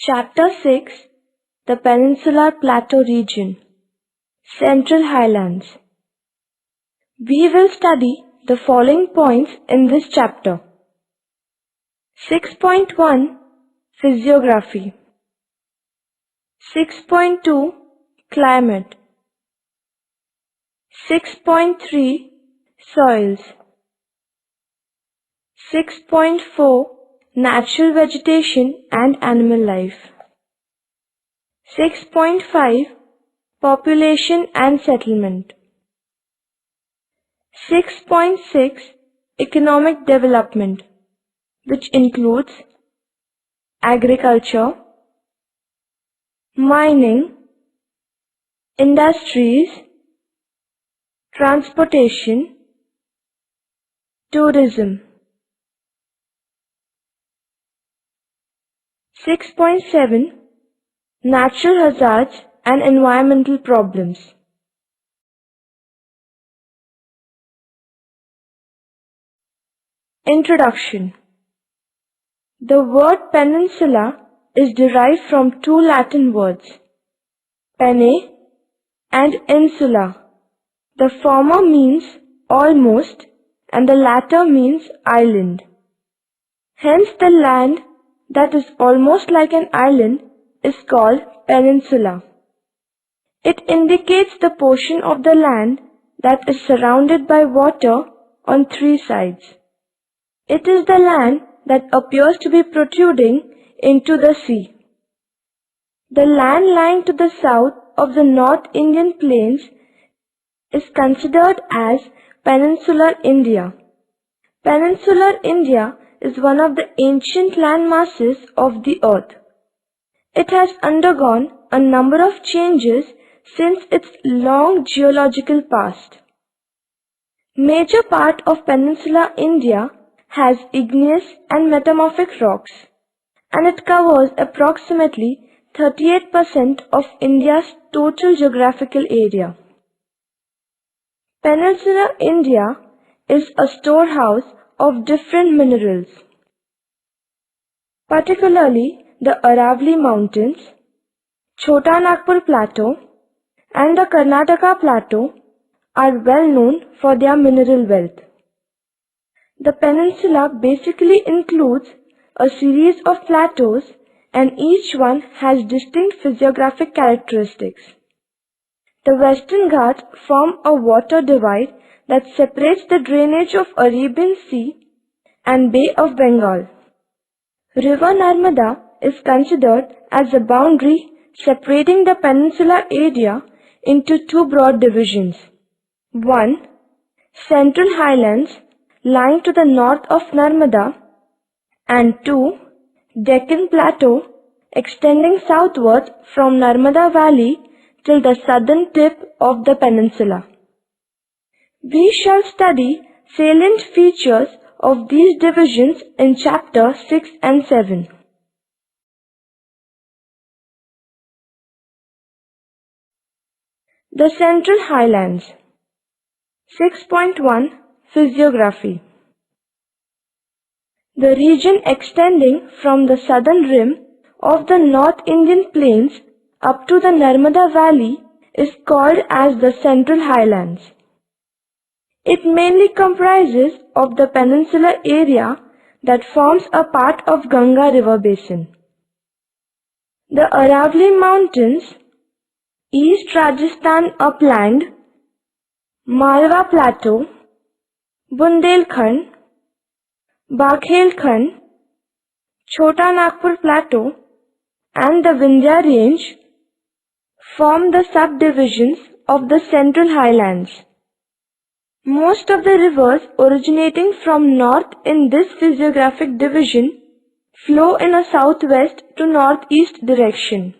Chapter 6, the Peninsular Plateau region, Central Highlands. We will study the following points in this chapter. 6.1 Physiography. 6.2 Climate. 6.3 Soils. 6.4 Natural vegetation and animal life. 6.5 Population and settlement. 6.6 Economic development, which includes agriculture, mining, industries, transportation, tourism. 6.7 Natural hazards and environmental problems. Introduction. The word peninsula is derived from two Latin words, pene and insula. The former means almost and the latter means island. Hence the land that is almost like an island is called peninsula. It indicates the portion of the land that is surrounded by water on three sides. It is the land that appears to be protruding into the sea. The land lying to the south of the North Indian plains is considered as Peninsular India. Peninsular India is one of the ancient land masses of the earth. It has undergone a number of changes since its long geological past. Major part of Peninsular India has igneous and metamorphic rocks, and it covers approximately 38% of India's total geographical area. Peninsular India is a storehouse of different minerals. Particularly the Aravalli Mountains, Chota Nagpur Plateau and the Karnataka Plateau are well known for their mineral wealth. The peninsula basically includes a series of plateaus and each one has distinct physiographic characteristics. The Western Ghats form a water divide that separates the drainage of Arabian Sea and Bay of Bengal. River Narmada is considered as a boundary separating the peninsular area into two broad divisions. 1. Central Highlands lying to the north of Narmada, and 2. Deccan Plateau extending southward from Narmada Valley till the southern tip of the peninsula. We shall study salient features of these divisions in chapter 6 and 7. The Central Highlands. 6.1 Physiography. The region extending from the southern rim of the North Indian Plains up to the Narmada Valley is called as the Central Highlands. It mainly comprises of the peninsular area that forms a part of Ganga River Basin. The Aravalli Mountains, East Rajasthan Upland, Malwa Plateau, Bundelkhand, Baghelkhand, Chota Nagpur Plateau and the Vindhya Range form the subdivisions of the Central Highlands. Most of the rivers originating from north in this physiographic division flow in a southwest to northeast direction.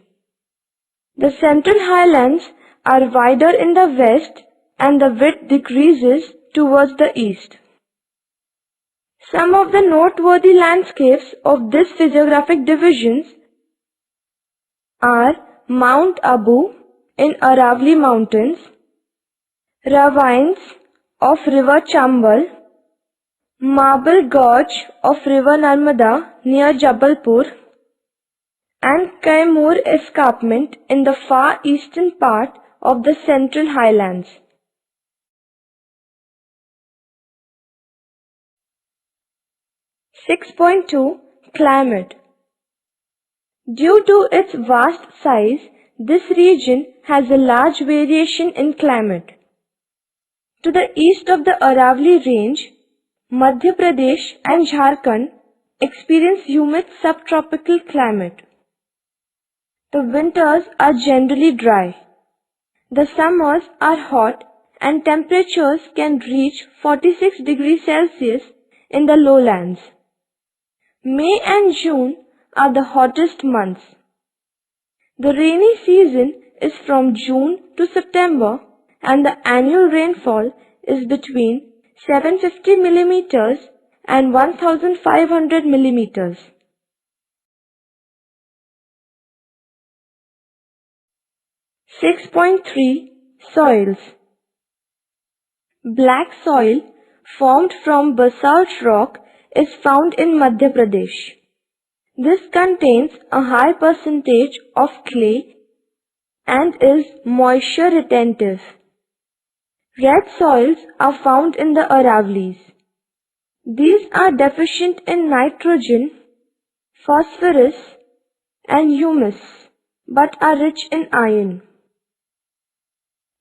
The Central Highlands are wider in the west and the width decreases towards the east. Some of the noteworthy landscapes of this physiographic divisions are Mount Abu in Aravalli Mountains, ravines of River Chambal, Marble Gorge of River Narmada near Jabalpur, and Kaimur escarpment in the far eastern part of the Central Highlands. 6.2 Climate. Due to its vast size, this region has a large variation in climate. To the east of the Aravalli Range, Madhya Pradesh and Jharkhand experience humid subtropical climate. The winters are generally dry. The summers are hot and temperatures can reach 46 degrees Celsius in the lowlands. May and June are the hottest months. The rainy season is from June to September and the annual rainfall is between 750 millimeters and 1500 millimeters. 6.3 Soils. Black soil formed from basalt rock is found in Madhya Pradesh. This contains a high percentage of clay and is moisture retentive. Red soils are found in the Aravallis. These are deficient in nitrogen, phosphorus and humus but are rich in iron.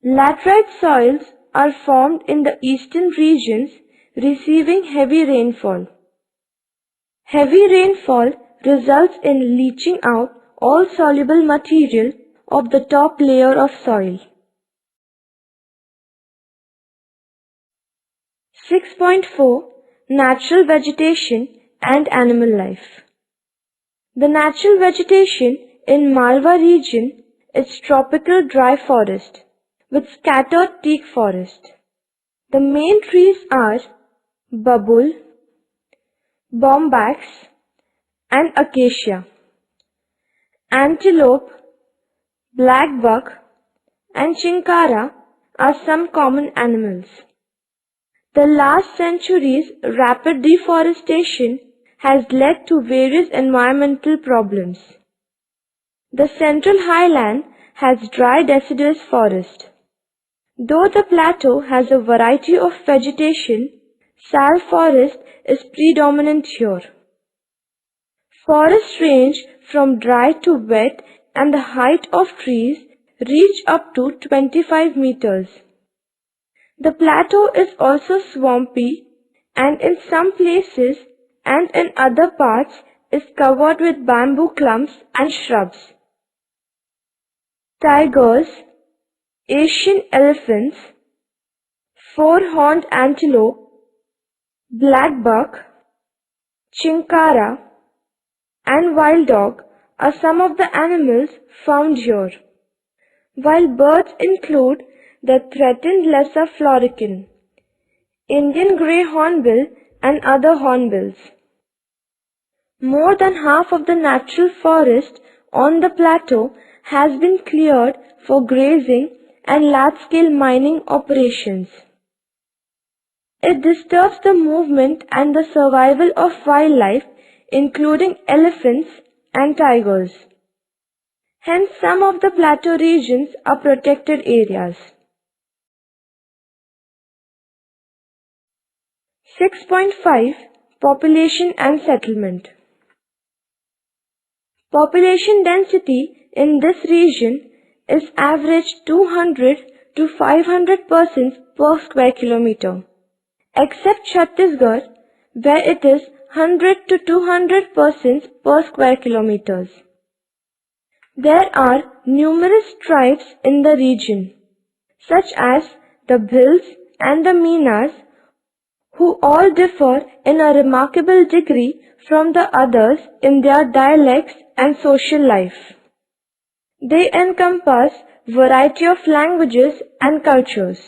Laterite soils are formed in the eastern regions receiving heavy rainfall. Heavy rainfall results in leaching out all soluble material of the top layer of soil. 6.4 Natural vegetation and animal life. The natural vegetation in Malwa region is tropical dry forest with scattered teak forest. The main trees are babul, bombax and acacia. Antelope, blackbuck and chinkara are some common animals. The last century's rapid deforestation has led to various environmental problems. The Central Highland has dry deciduous forest. Though the plateau has a variety of vegetation, sal forest is predominant here. Forests range from dry to wet and the height of trees reach up to 25 meters. The plateau is also swampy and in some places and in other parts is covered with bamboo clumps and shrubs. Tigers, Asian elephants, four-horned antelope, blackbuck, chinkara and wild dog are some of the animals found here, while birds include the threatened lesser florican, Indian grey hornbill and other hornbills. More than half of the natural forest on the plateau has been cleared for grazing and large-scale mining operations. It disturbs the movement and the survival of wildlife, including elephants and tigers. Hence, some of the plateau regions are protected areas. 6.5 Population and settlement. Population density in this region is average 200 to 500 persons per square kilometer, except Chhattisgarh, where it is 100 to 200 persons per square kilometers. There are numerous tribes in the region, such as the Bhils and the Meenas, who all differ in a remarkable degree from the others in their dialects and social life. They encompass variety of languages and cultures.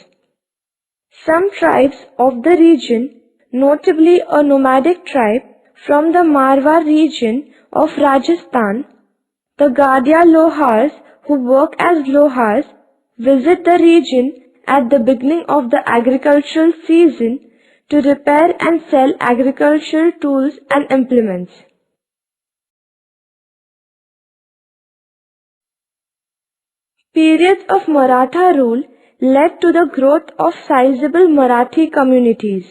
Some tribes of the region, notably a nomadic tribe from the Marwar region of Rajasthan, the Gadia Lohars who work as Lohars, visit the region at the beginning of the agricultural season to repair and sell agricultural tools and implements. Periods of Maratha rule led to the growth of sizable Marathi communities.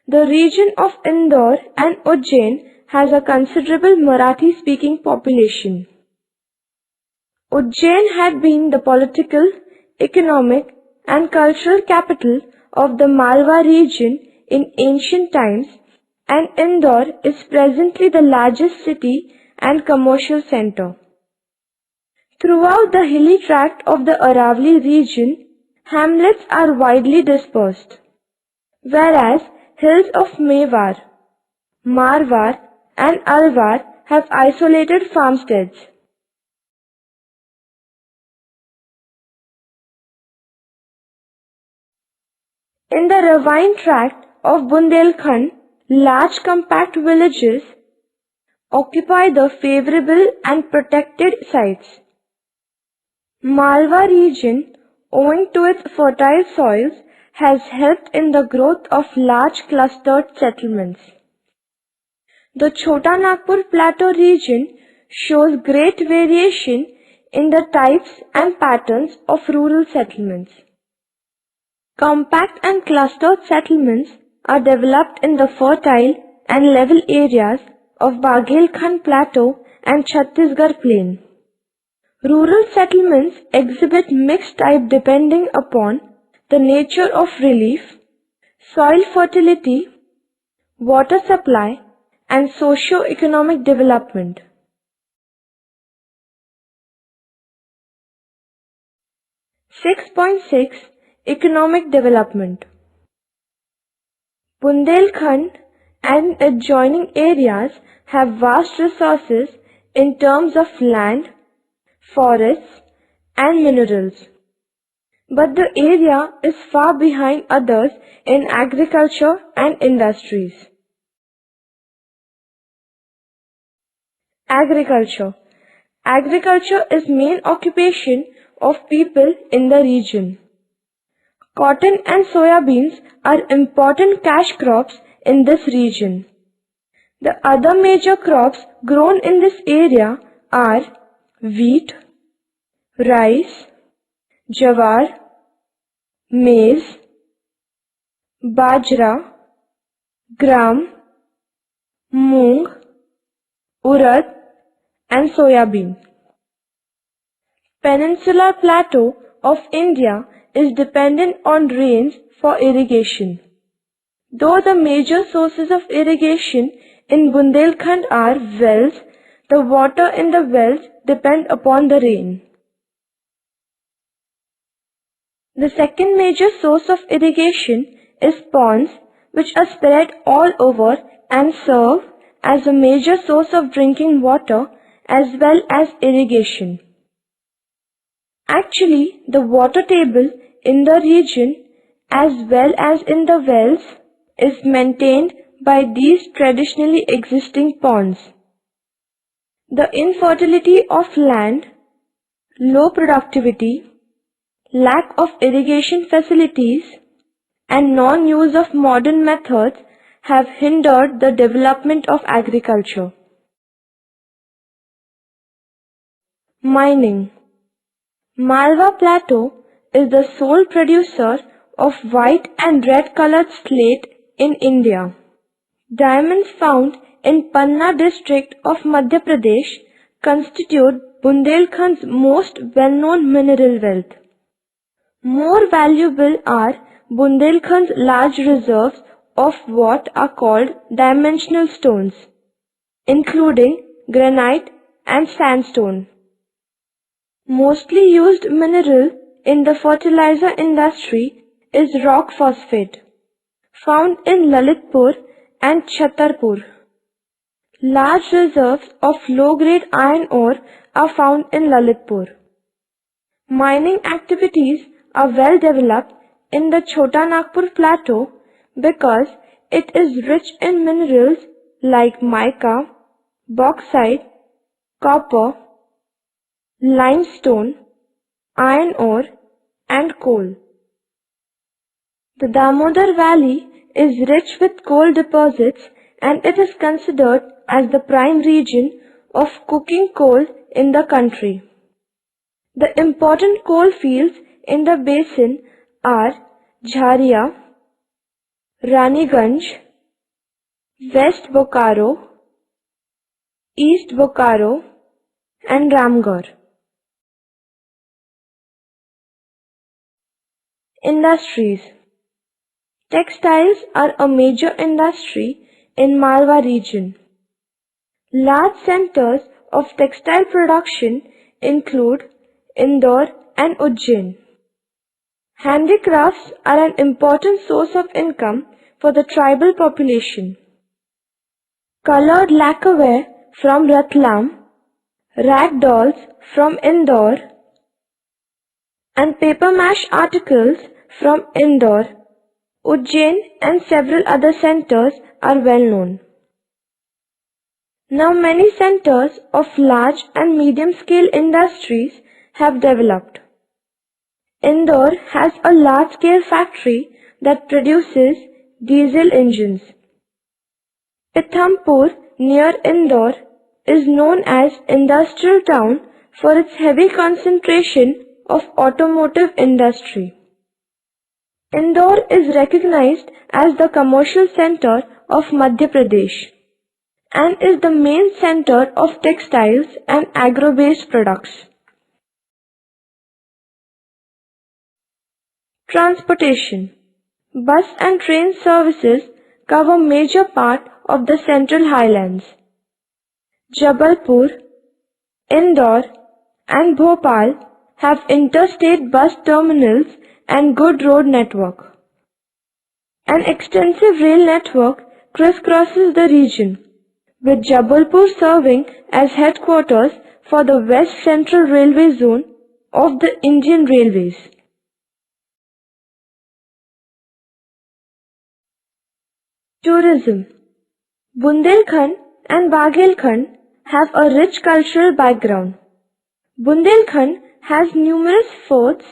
The region of Indore and Ujjain has a considerable Marathi-speaking population. Ujjain had been the political, economic and cultural capital of the Malwa region in ancient times, and Indore is presently the largest city and commercial center. Throughout the hilly tract of the Aravalli region, hamlets are widely dispersed, whereas hills of Mewar, Marwar and Alwar have isolated farmsteads. In the ravine tract of Bundelkhand, large compact villages occupy the favorable and protected sites. Malwa region, owing to its fertile soils, has helped in the growth of large clustered settlements. The Chota Nagpur Plateau region shows great variation in the types and patterns of rural settlements. Compact and clustered settlements are developed in the fertile and level areas of Baghelkhand Plateau and Chhattisgarh Plain. Rural settlements exhibit mixed type depending upon the nature of relief, soil fertility, water supply, and socio-economic development. (6.6) Economic development. Bundelkhand and adjoining areas have vast resources in terms of land, forests, and minerals. But the area is far behind others in agriculture and industries. Agriculture. Agriculture is main occupation of people in the region. Cotton and soya beans are important cash crops in this region. The other major crops grown in this area are wheat, rice, jawar, maize, bajra, gram, moong, urad, and soya bean. Peninsular Plateau of India is dependent on rains for irrigation. Though the major sources of irrigation in Bundelkhand are wells, the water in the wells depend upon the rain. The second major source of irrigation is ponds, which are spread all over and serve as a major source of drinking water as well as irrigation. Actually, the water table in the region as well as in the wells is maintained by these traditionally existing ponds. The infertility of land, low productivity, lack of irrigation facilities, and non-use of modern methods have hindered the development of agriculture. Mining. Malwa Plateau is the sole producer of white and red colored slate in India. Diamonds found in Panna district of Madhya Pradesh constitute Bundelkhand's most well-known mineral wealth. More valuable are Bundelkhand's large reserves of what are called dimensional stones, including granite and sandstone. Mostly used mineral in the fertilizer industry is rock phosphate, found in Lalitpur and Chhatarpur. Large reserves of low-grade iron ore are found in Lalitpur. Mining activities are well developed in the Chota Nagpur Plateau because it is rich in minerals like mica, bauxite, copper, limestone, iron ore, and coal. The Damodar Valley is rich with coal deposits and it is considered as the prime region of coking coal in the country. The important coal fields in the basin are Jharia, Raniganj, West Bokaro, East Bokaro, and Ramgarh. Industries. Textiles are a major industry in Malwa region. Large centers of textile production include Indore and Ujjain. Handicrafts are an important source of income for the tribal population. Colored lacquerware from Ratlam, rag dolls from Indore, and paper mache articles from Indore, Ujjain and several other centers are well known. Now many centers of large and medium scale industries have developed. Indore has a large scale factory that produces diesel engines. Pithampur near Indore is known as industrial town for its heavy concentration of automotive industry. Indore is recognized as the commercial center of Madhya Pradesh and is the main center of textiles and agro-based products. Transportation. Bus and train services cover major part of the Central Highlands. Jabalpur, Indore and Bhopal have interstate bus terminals and good road network. An extensive rail network crisscrosses the region, with Jabalpur serving as headquarters for the West Central Railway Zone of the Indian Railways. Tourism. Bundelkhand and Bagelkhand have a rich cultural background. Bundelkhand has numerous forts,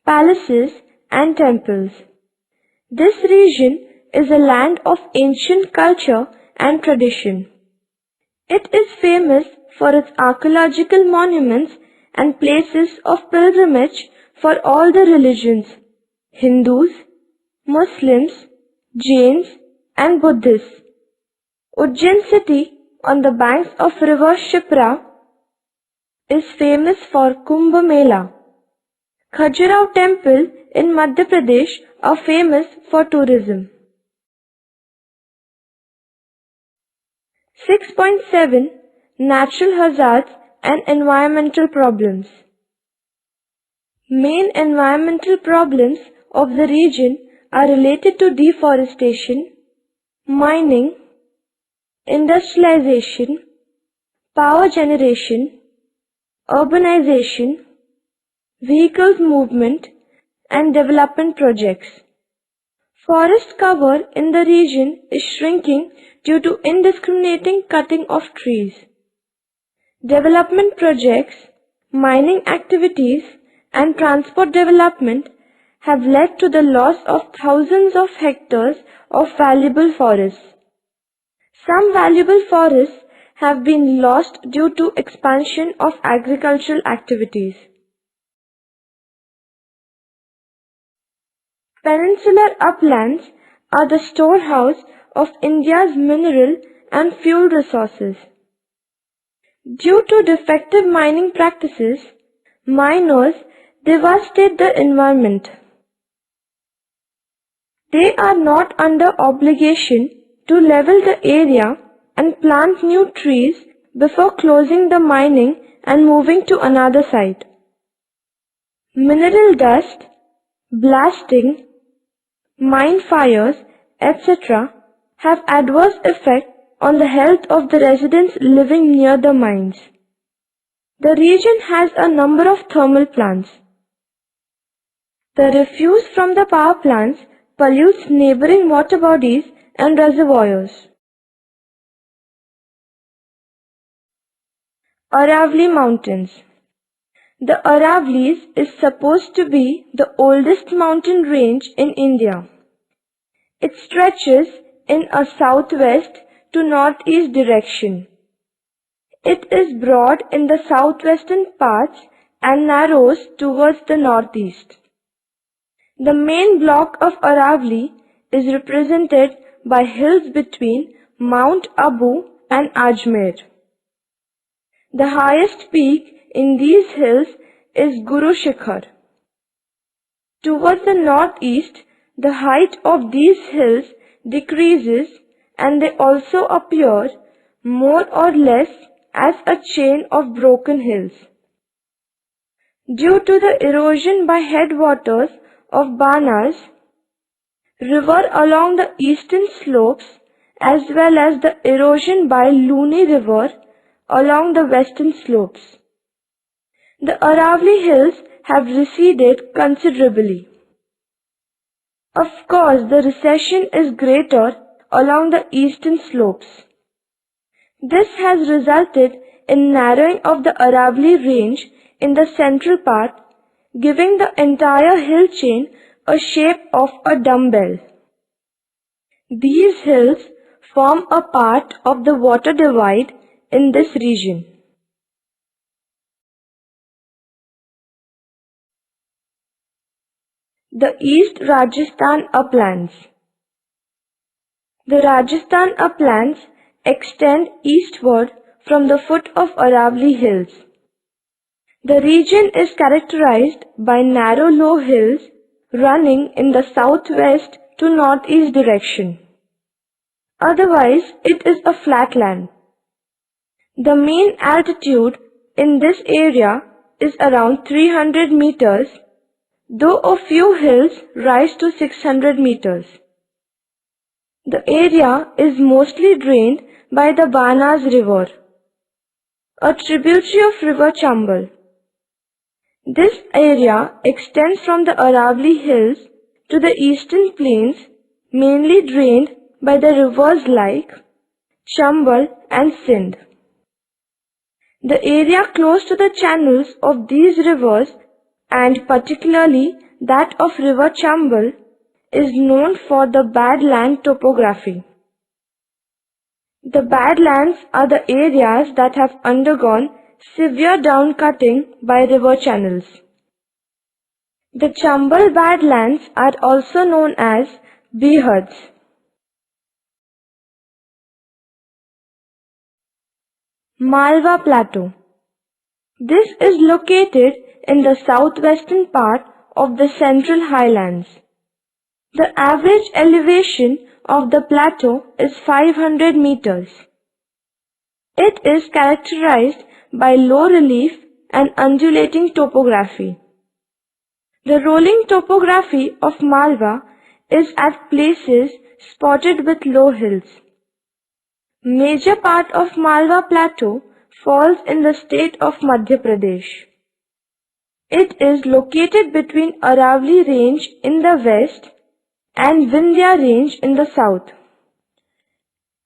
palaces and temples. This region is a land of ancient culture and tradition. It is famous for its archaeological monuments and places of pilgrimage for all the religions: Hindus, Muslims, Jains and Buddhists. Ujjain city on the banks of river Shipra is famous for Kumbh Mela. Khajuraho temple in Madhya Pradesh are famous for tourism. 6.7 Natural hazards and environmental problems. Main environmental problems of the region are related to deforestation, mining, industrialization, power generation, urbanization, vehicles movement, and development projects. Forest cover in the region is shrinking due to indiscriminating cutting of trees. Development projects, mining activities, and transport development have led to the loss of thousands of hectares of valuable forests. Some valuable forests have been lost due to expansion of agricultural activities. Peninsular uplands are the storehouse of India's mineral and fuel resources. Due to defective mining practices, miners devastate the environment. They are not under obligation to level the area and plant new trees before closing the mining and moving to another site. Mineral dust, blasting, mine fires, etc. have adverse effect on the health of the residents living near the mines. The region has a number of thermal plants. The refuse from the power plants pollutes neighboring water bodies and reservoirs. Aravalli Mountains. The Aravallis is supposed to be the oldest mountain range in India. It stretches in a southwest to northeast direction. It is broad in the southwestern parts and narrows towards the northeast. The main block of Aravali is represented by hills between Mount Abu and Ajmer. The highest peak in these hills is Guru Shikhar. Towards the northeast, the height of these hills decreases and they also appear more or less as a chain of broken hills. Due to the erosion by headwaters of Banas river along the eastern slopes as well as the erosion by Luni river along the western slopes, the Aravali hills have receded considerably. Of course, the recession is greater along the eastern slopes. This has resulted in narrowing of the Aravali range in the central part, giving the entire hill chain a shape of a dumbbell. These hills form a part of the water divide in this region. The East Rajasthan uplands. The Rajasthan uplands extend eastward from the foot of Aravali hills. The region is characterized by narrow low hills running in the southwest to northeast direction. Otherwise, it is a flatland. The mean altitude in this area is around 300 meters, though a few hills rise to 600 meters. The area is mostly drained by the Banas river, a tributary of river Chambal. This area extends from the Aravali hills to the eastern plains, mainly drained by the rivers like Chambal and Sindh. The area close to the channels of these rivers, and particularly that of river Chambal, is known for the badland topography. The badlands are the areas that have undergone severe downcutting by river channels. The Chambal badlands are also known as Behads. Malwa Plateau. This is located in the southwestern part of the Central Highlands. The average elevation of the plateau is 500 meters. It is characterized by low relief and undulating topography. The rolling topography of Malwa is at places spotted with low hills. Major part of Malwa Plateau falls in the state of Madhya Pradesh. It is located between Aravali Range in the west and Vindhya Range in the south.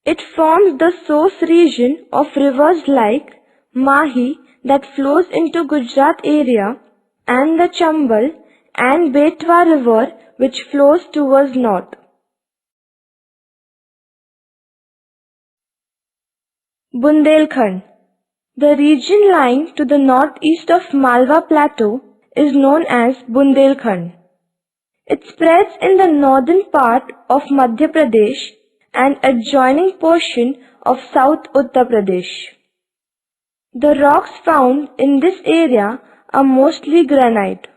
It forms the source region of rivers like Mahi that flows into Gujarat area and the Chambal and Betwa river which flows towards north. Bundelkhand. The region lying to the northeast of Malwa Plateau is known as Bundelkhand. It spreads in the northern part of Madhya Pradesh and adjoining portion of South Uttar Pradesh. The rocks found in this area are mostly granite.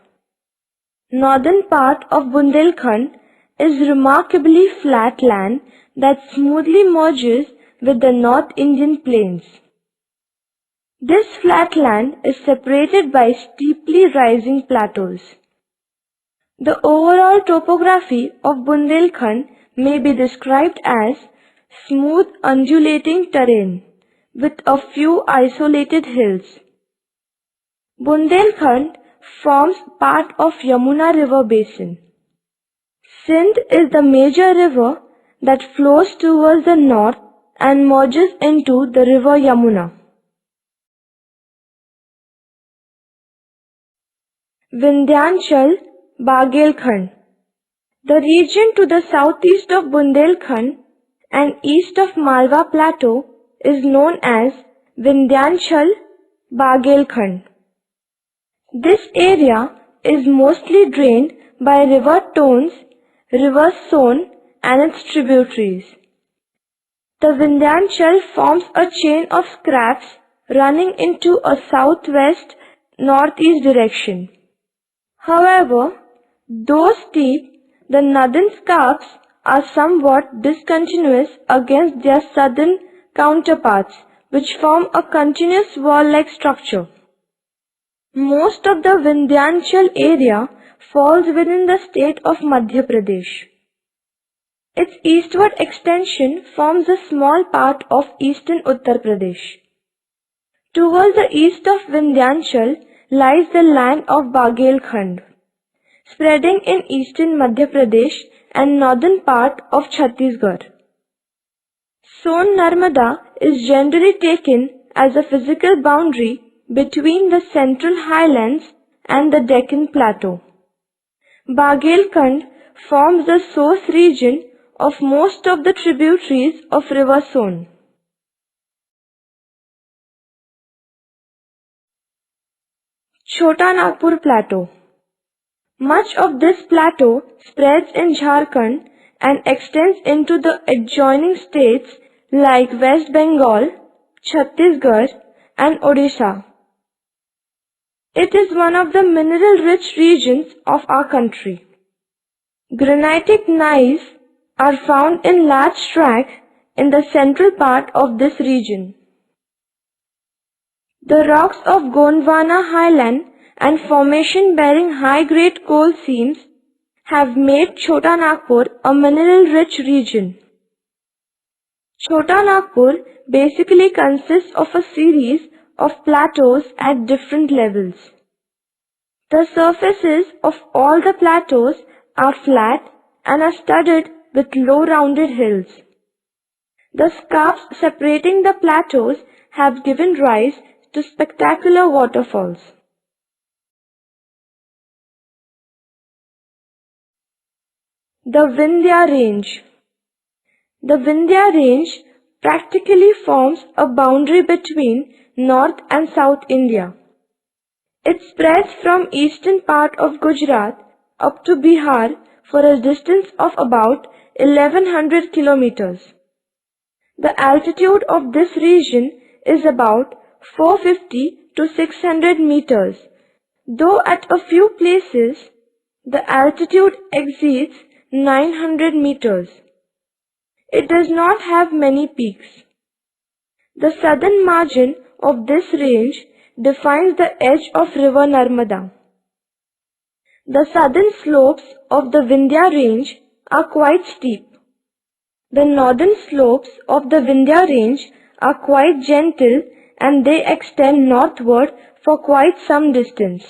Northern part of Bundelkhand is remarkably flat land that smoothly merges with the North Indian plains. This flat land is separated by steeply rising plateaus. The overall topography of Bundelkhand may be described as smooth undulating terrain with a few isolated hills. Bundelkhand forms part of Yamuna river basin. Sindh is the major river that flows towards the north and merges into the river Yamuna. Vindhyanchal, Bagelkhand. The region to the southeast of Bundelkhand and east of Malwa Plateau is known as Vindhyanchal, Bagelkhand. This area is mostly drained by river Tons, river Son and its tributaries. The Vindhyachal forms a chain of scarps running into a southwest-northeast direction. However, though steep, the northern scarps are somewhat discontinuous against their southern counterparts, which form a continuous wall-like structure. Most of the Vindhyachal area falls within the state of Madhya Pradesh. Its eastward extension forms a small part of eastern Uttar Pradesh. Towards the east of Vindhyachal lies the land of Bagelkhand, spreading in eastern Madhya Pradesh and northern part of Chhattisgarh. Son Narmada is generally taken as a physical boundary between the central highlands and the Deccan Plateau. Bagelkhand forms the source region of most of the tributaries of river Son. Chota Nagpur Plateau. Much of this plateau spreads in Jharkhand and extends into the adjoining states like West Bengal, Chhattisgarh and Odisha. It is one of the mineral-rich regions of our country. Granitic gneiss are found in large tracts in the central part of this region. The rocks of Gondwana Highland and formation bearing high-grade coal seams have made Chota Nagpur a mineral-rich region. Chota Nagpur basically consists of a series of plateaus at different levels. The surfaces of all the plateaus are flat and are studded with low rounded hills. The scarps separating the plateaus have given rise to spectacular waterfalls. The Vindhya Range. The Vindhya Range practically forms a boundary between North and South India. It spreads from eastern part of Gujarat up to Bihar for a distance of about 1100 kilometers. The altitude of this region is about 450 to 600 meters, though at a few places the altitude exceeds 900 meters. It does not have many peaks. The southern margin of this range defines the edge of river Narmada. The southern slopes of the Vindhya range are quite steep. The northern slopes of the Vindhya range are quite gentle and they extend northward for quite some distance.